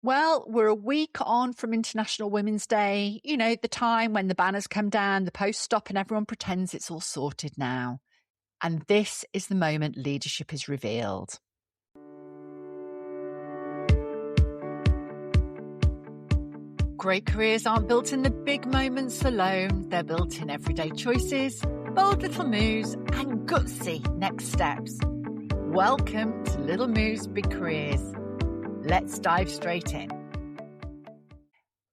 Well, we're a week on from International Women's Day. You know, the time when the banners come down, the posts stop, and everyone pretends it's all sorted now. And this is the moment leadership is revealed. Great careers aren't built in the big moments alone. They're built in everyday choices, bold little moves, and gutsy next steps. Welcome to Little Moves, Big Careers. Let's dive straight in.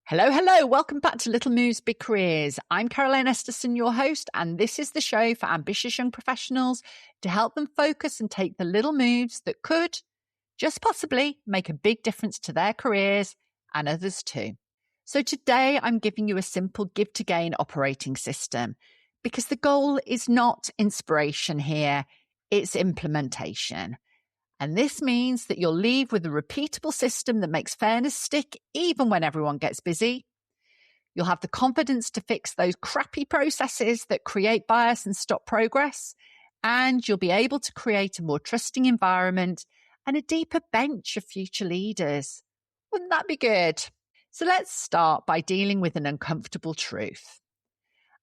Hello. Welcome back to Little Moves, Big Careers. I'm Caroline Esterson, your host, and this is the show for ambitious young professionals to help them focus and take the little moves that could, just possibly, make a big difference to their careers and others too. So today I'm giving you a simple give to gain operating system because the goal is not inspiration here, it's implementation. And this means that you'll leave with a repeatable system that makes fairness stick even when everyone gets busy. You'll have the confidence to fix those crappy processes that create bias and stop progress. And you'll be able to create a more trusting environment and a deeper bench of future leaders. Wouldn't that be good? So let's start by dealing with an uncomfortable truth.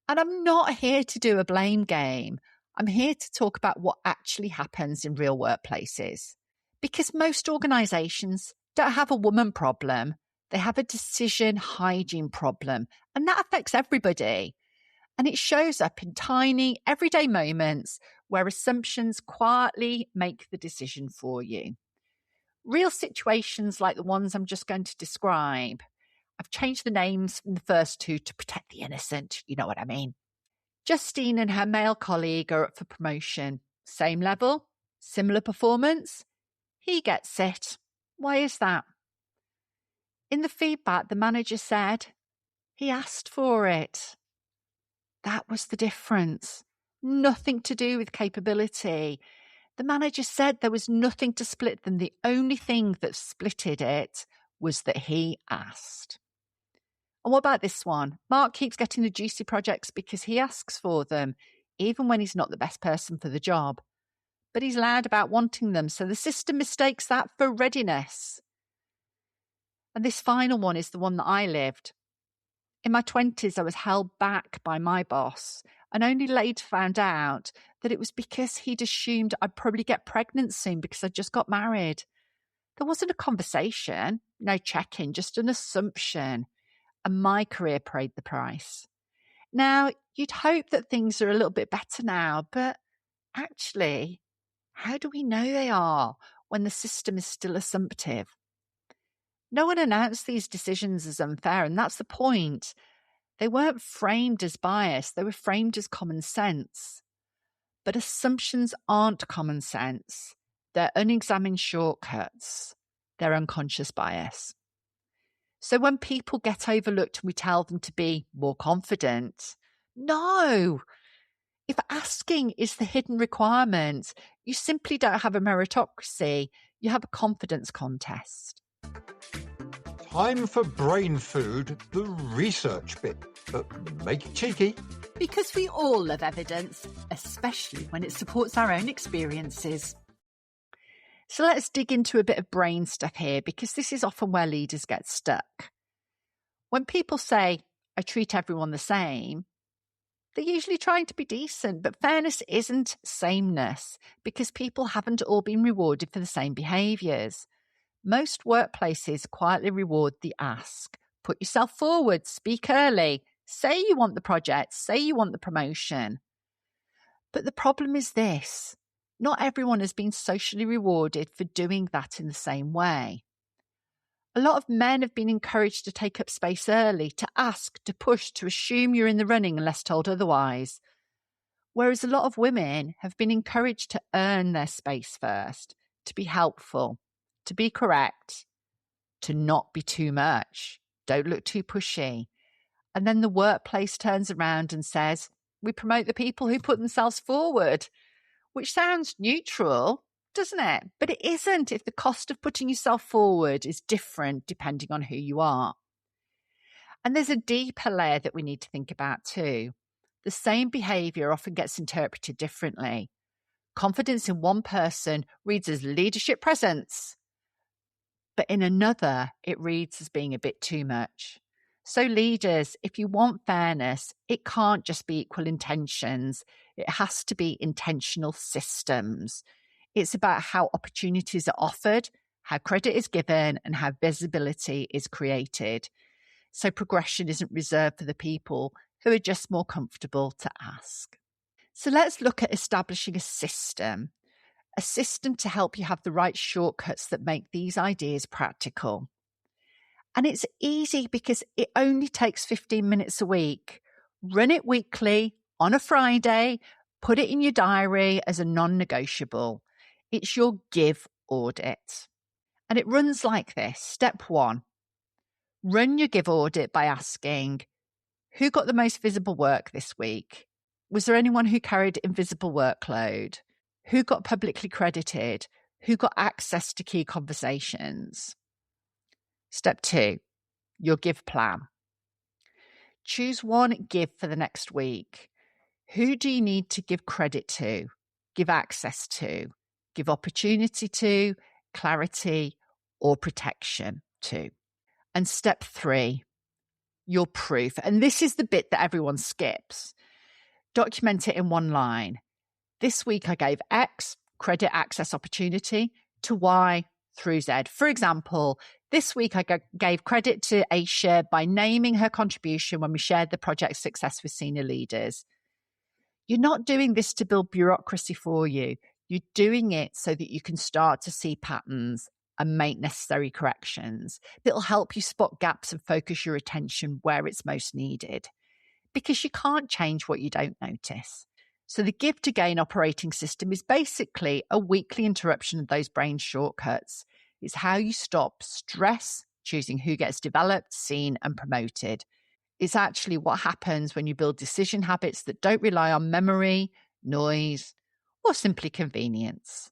And I'm not here to do a blame game. I'm here to talk about what actually happens in real workplaces. Because most organizations don't have a woman problem. They have a decision hygiene problem. And that affects everybody. And it shows up in tiny, everyday moments where assumptions quietly make the decision for you. Real situations like the ones I'm just going to describe. I've changed the names from the first two to protect the innocent. You know what I mean? Justine and her male colleague are up for promotion. Same level, similar performance. He gets it. Why is that? In the feedback, the manager said, he asked for it. That was the difference. Nothing to do with capability. The manager said there was nothing to split them. The only thing that splitted it was that he asked. And what about this one? Mark keeps getting the juicy projects because he asks for them, even when he's not the best person for the job. But he's loud about wanting them, so the system mistakes that for readiness. And this final one is the one that I lived. In my 20s, I was held back by my boss and only later found out that it was because he'd assumed I'd probably get pregnant soon because I just got married. There wasn't a conversation, no check-in, just an assumption. And my career paid the price. Now, you'd hope that things are a little bit better now, but actually, how do we know they are when the system is still assumptive? No one announced these decisions as unfair, and that's the point. They weren't framed as bias, they were framed as common sense. But assumptions aren't common sense. They're unexamined shortcuts. They're unconscious bias. So when people get overlooked, we tell them to be more confident. No. If asking is the hidden requirement, you simply don't have a meritocracy. You have a confidence contest. Time for brain food, the research bit. But make it cheeky. Because we all love evidence, especially when it supports our own experiences. So let's dig into a bit of brain stuff here, because this is often where leaders get stuck. When people say, I treat everyone the same, they're usually trying to be decent, but fairness isn't sameness, because people haven't all been rewarded for the same behaviours. Most workplaces quietly reward the ask. Put yourself forward, speak early, say you want the project, say you want the promotion. But the problem is this. Not everyone has been socially rewarded for doing that in the same way. A lot of men have been encouraged to take up space early, to ask, to push, to assume you're in the running unless told otherwise. Whereas a lot of women have been encouraged to earn their space first, to be helpful, to be correct, to not be too much, don't look too pushy. And then the workplace turns around and says, we promote the people who put themselves forward. Which sounds neutral, doesn't it? But it isn't if the cost of putting yourself forward is different depending on who you are. And there's a deeper layer that we need to think about too. The same behaviour often gets interpreted differently. Confidence in one person reads as leadership presence. But in another, it reads as being a bit too much. So leaders, if you want fairness, it can't just be equal intentions. It has to be intentional systems. It's about how opportunities are offered, how credit is given, and how visibility is created. So progression isn't reserved for the people who are just more comfortable to ask. So let's look at establishing a system to help you have the right shortcuts that make these ideas practical. And it's easy because it only takes 15 minutes a week. Run it weekly on a Friday, put it in your diary as a non-negotiable. It's your give audit. And it runs like this. Step 1, run your give audit by asking, who got the most visible work this week? Was there anyone who carried invisible workload? Who got publicly credited? Who got access to key conversations? Step 2, your give plan. Choose one give for the next week. Who do you need to give credit to, give access to, give opportunity to, clarity, or protection to? And step 3, your proof. And this is the bit that everyone skips. Document it in one line. This week I gave X, credit, access, opportunity, to Y through Z. For example, this week I gave credit to Aisha by naming her contribution when we shared the project's success with senior leaders. You're not doing this to build bureaucracy for you. You're doing it so that you can start to see patterns and make necessary corrections. It'll help you spot gaps and focus your attention where it's most needed. Because you can't change what you don't notice. So the Give to Gain operating system is basically a weekly interruption of those brain shortcuts. It's how you stop stress, choosing who gets developed, seen, and promoted. It's actually what happens when you build decision habits that don't rely on memory, noise, or simply convenience.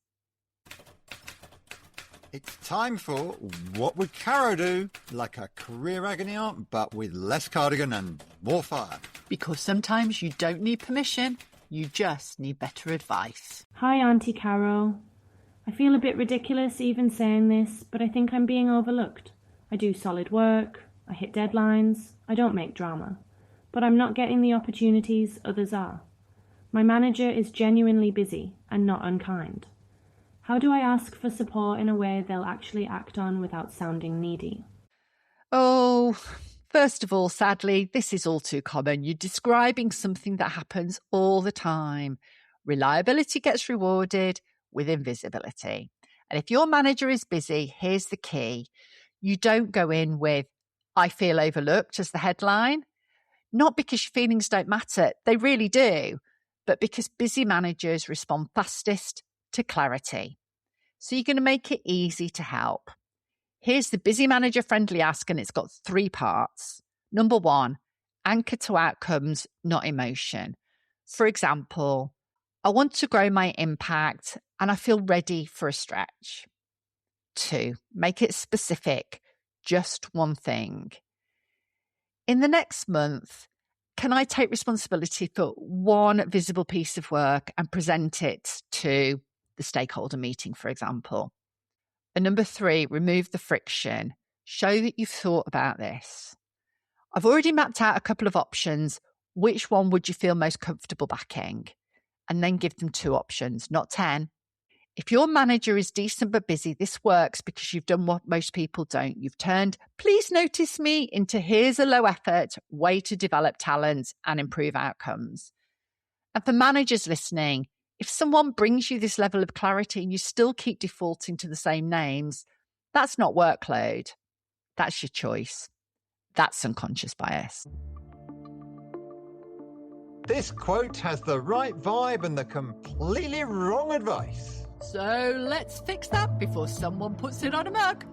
It's time for What Would Caro Do? Like a career agony aunt, but with less cardigan and more fire. Because sometimes you don't need permission, you just need better advice. Hi, Auntie Caro. I feel a bit ridiculous even saying this, but I think I'm being overlooked. I do solid work, I hit deadlines, I don't make drama. But I'm not getting the opportunities others are. My manager is genuinely busy and not unkind. How do I ask for support in a way they'll actually act on without sounding needy? Oh, first of all, sadly, this is all too common. You're describing something that happens all the time. Reliability gets rewarded with invisibility. And if your manager is busy, here's the key. You don't go in with, I feel overlooked as the headline. Not because your feelings don't matter, they really do, but because busy managers respond fastest to clarity. So you're going to make it easy to help. Here's the busy manager friendly ask, and it's got 3 parts. Number 1, anchor to outcomes, not emotion. For example, I want to grow my impact and I feel ready for a stretch. 2, make it specific, just one thing. In the next month, can I take responsibility for one visible piece of work and present it to the stakeholder meeting, for example? And number 3, remove the friction. Show that you've thought about this. I've already mapped out a couple of options. Which one would you feel most comfortable backing? And then give them 2 options, not 10. If your manager is decent but busy, this works because you've done what most people don't. You've turned, please notice me, into here's a low effort way to develop talent and improve outcomes. And for managers listening, if someone brings you this level of clarity and you still keep defaulting to the same names, that's not workload. That's your choice. That's unconscious bias. This quote has the right vibe and the completely wrong advice. So let's fix that before someone puts it on a mug.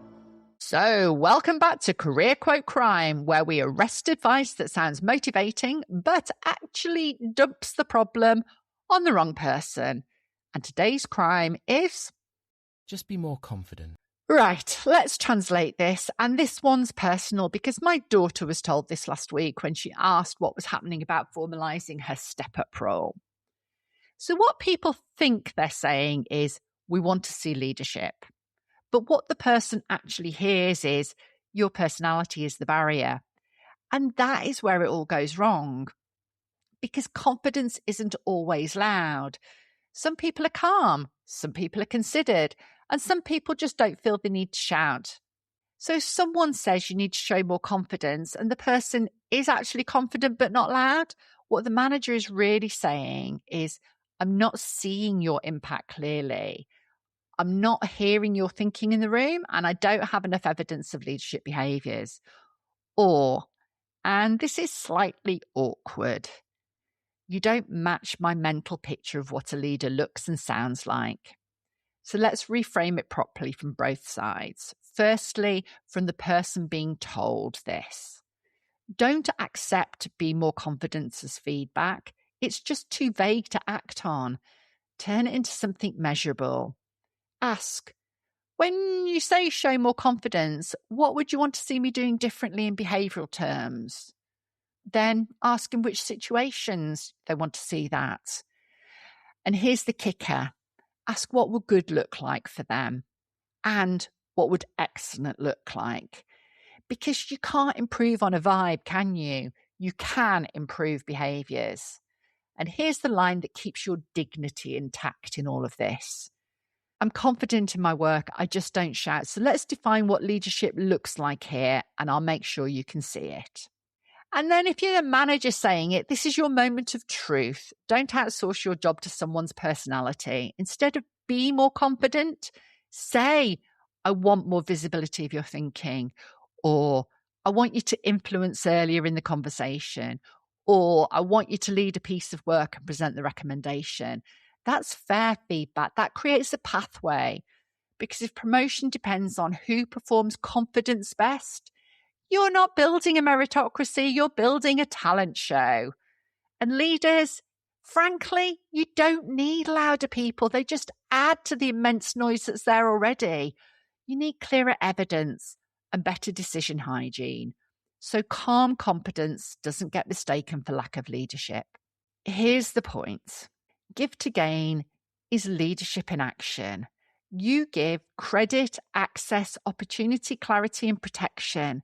So welcome back to Career Quote Crime, where we arrest advice that sounds motivating, but actually dumps the problem on the wrong person. And today's crime is... just be more confident. Right, let's translate this. And this one's personal because my daughter was told this last week when she asked what was happening about formalising her step-up role. So what people think they're saying is, we want to see leadership. But what the person actually hears is your personality is the barrier. And that is where it all goes wrong, because confidence isn't always loud. Some people are calm, some people are considered, and some people just don't feel the need to shout. So if someone says you need to show more confidence and the person is actually confident but not loud, what the manager is really saying is, I'm not seeing your impact clearly. I'm not hearing your thinking in the room, and I don't have enough evidence of leadership behaviours. Or, and this is slightly awkward, you don't match my mental picture of what a leader looks and sounds like. So let's reframe it properly from both sides. Firstly, from the person being told this. Don't accept be more confident as feedback. It's just too vague to act on. Turn it into something measurable. Ask, when you say show more confidence, what would you want to see me doing differently in behavioural terms? Then ask in which situations they want to see that. And here's the kicker. Ask what would good look like for them and what would excellent look like. Because you can't improve on a vibe, can you? You can improve behaviours. And here's the line that keeps your dignity intact in all of this. I'm confident in my work, I just don't shout. So let's define what leadership looks like here, and I'll make sure you can see it. And then if you're a manager saying it, this is your moment of truth. Don't outsource your job to someone's personality. Instead of be more confident, say, I want more visibility of your thinking, or I want you to influence earlier in the conversation, or I want you to lead a piece of work and present the recommendation. That's fair feedback. That creates a pathway, because if promotion depends on who performs confidence best, you're not building a meritocracy, you're building a talent show. And leaders, frankly, you don't need louder people. They just add to the immense noise that's there already. You need clearer evidence and better decision hygiene. So calm competence doesn't get mistaken for lack of leadership. Here's the point. Give to gain is leadership in action. You give credit, access, opportunity, clarity, and protection.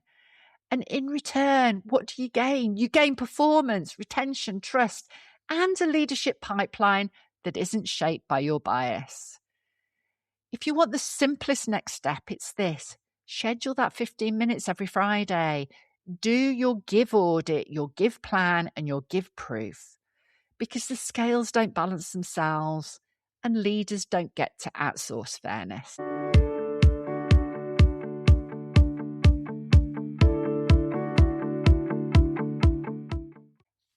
And in return, what do you gain? You gain performance, retention, trust, and a leadership pipeline that isn't shaped by your bias. If you want the simplest next step, it's this. Schedule that 15 minutes every Friday. Do your give audit, your give plan, and your give proof. Because the scales don't balance themselves, and leaders don't get to outsource fairness.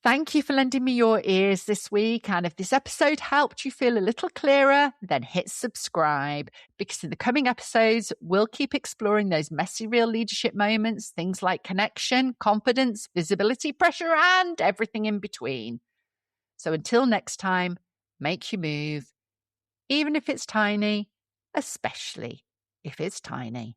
Thank you for lending me your ears this week. And if this episode helped you feel a little clearer, then hit subscribe, because in the coming episodes, we'll keep exploring those messy real leadership moments, things like connection, confidence, visibility, pressure, and everything in between. So until next time, make your move, even if it's tiny, especially if it's tiny.